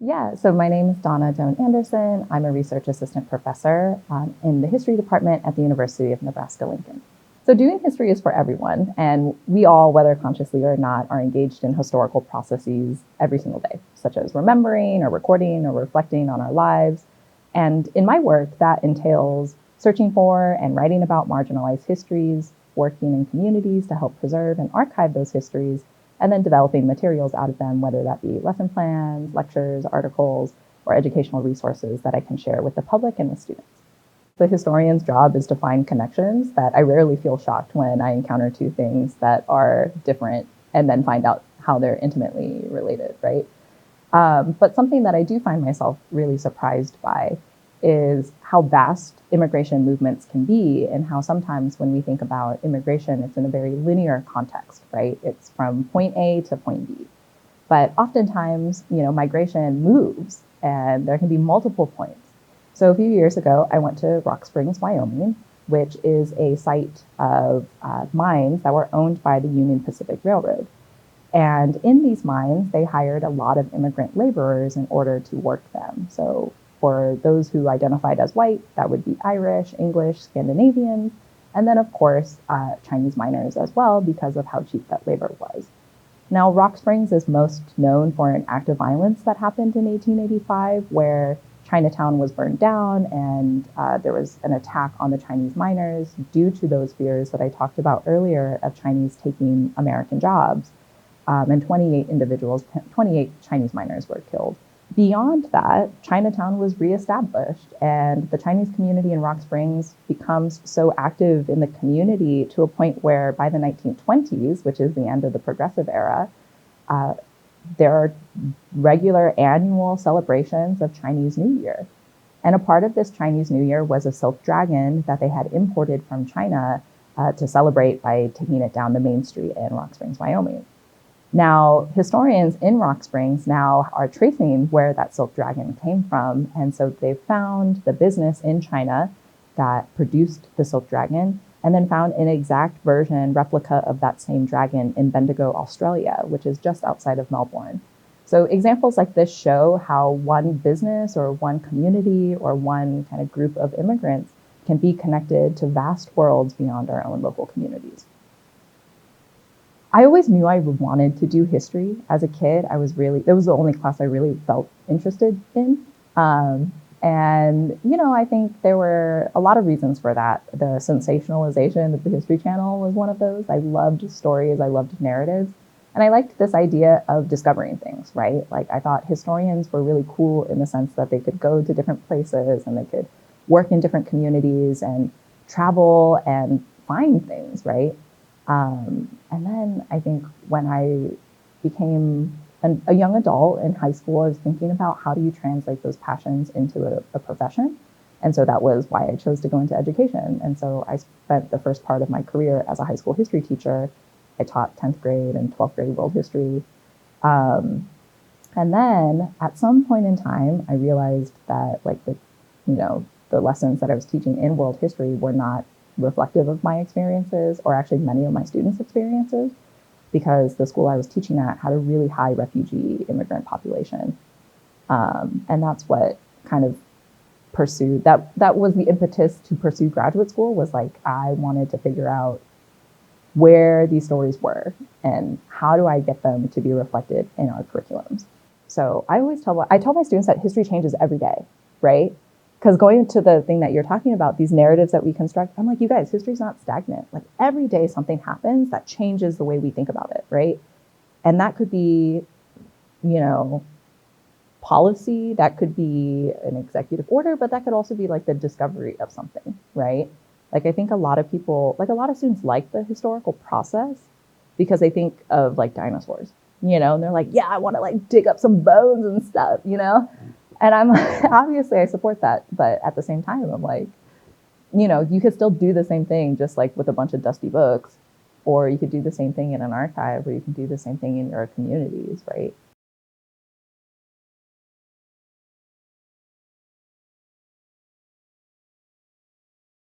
Yeah, so my name is Donna Doan Anderson. I'm a research assistant professor in the history department at the University of Nebraska-Lincoln. So doing history is for everyone, and we all, whether consciously or not, are engaged in historical processes every single day, such as remembering or recording or reflecting on our lives. And in my work, that entails searching for and writing about marginalized histories, working in communities to help preserve and archive those histories, and then developing materials out of them, whether that be lesson plans, lectures, articles, or educational resources that I can share with the public and with students. The historian's job is to find connections that I rarely feel shocked when I encounter two things that are different and then find out how they're intimately related, right? But something that I do find myself really surprised by is how vast immigration movements can be, and how sometimes when we think about immigration, it's in a very linear context, right? It's from point A to point B. But oftentimes, migration moves and there can be multiple points. So a few years ago, I went to Rock Springs, Wyoming, which is a site of mines that were owned by the Union Pacific Railroad. And in these mines, they hired a lot of immigrant laborers in order to work them. So for those who identified as white, that would be Irish, English, Scandinavians, and then of course, Chinese miners as well, because of how cheap that labor was. Now, Rock Springs is most known for an act of violence that happened in 1885, where Chinatown was burned down and there was an attack on the Chinese miners due to those fears that I talked about earlier of Chinese taking American jobs. And 28 Chinese miners were killed. Beyond that, Chinatown was reestablished, and the Chinese community in Rock Springs becomes so active in the community to a point where by the 1920s, which is the end of the Progressive era, there are regular annual celebrations of Chinese New Year. And a part of this Chinese New Year was a silk dragon that they had imported from China to celebrate by taking it down the main street in Rock Springs, Wyoming. Now, historians in Rock Springs now are tracing where that silk dragon came from. And so they found the business in China that produced the silk dragon, and then found an exact version, replica of that same dragon in Bendigo, Australia, which is just outside of Melbourne. So examples like this show how one business or one community or one kind of group of immigrants can be connected to vast worlds beyond our own local communities. I always knew I wanted to do history as a kid. That was the only class I really felt interested in. And, I think there were a lot of reasons for that. The sensationalization of the History Channel was one of those. I loved stories, I loved narratives, and I liked this idea of discovering things, right? Like, I thought historians were really cool in the sense that they could go to different places and they could work in different communities and travel and find things, right? And then I think when I became a young adult in high school, I was thinking about how do you translate those passions into a profession? And so that was why I chose to go into education. And so I spent the first part of my career as a high school history teacher. I taught 10th grade and 12th grade world history. And then at some point in time, I realized that the lessons that I was teaching in world history were not reflective of my experiences, or actually many of my students' experiences, because the school I was teaching at had a really high refugee immigrant population. And that's what kind of pursued, that was the impetus to pursue graduate school, was like, I wanted to figure out where these stories were and how do I get them to be reflected in our curriculums. So I tell my students that history changes every day, right? Because going to the thing that you're talking about, these narratives that we construct, I'm like, you guys, history's not stagnant. Like, every day something happens that changes the way we think about it, right? And that could be, policy, that could be an executive order, but that could also be like the discovery of something, right? Like, I think a lot of students like the historical process because they think of like dinosaurs, and they're like, yeah, I want to like dig up some bones and stuff, And I'm obviously I support that, but at the same time, I'm like, you could still do the same thing just like with a bunch of dusty books, or you could do the same thing in an archive, or you can do the same thing in your communities, right?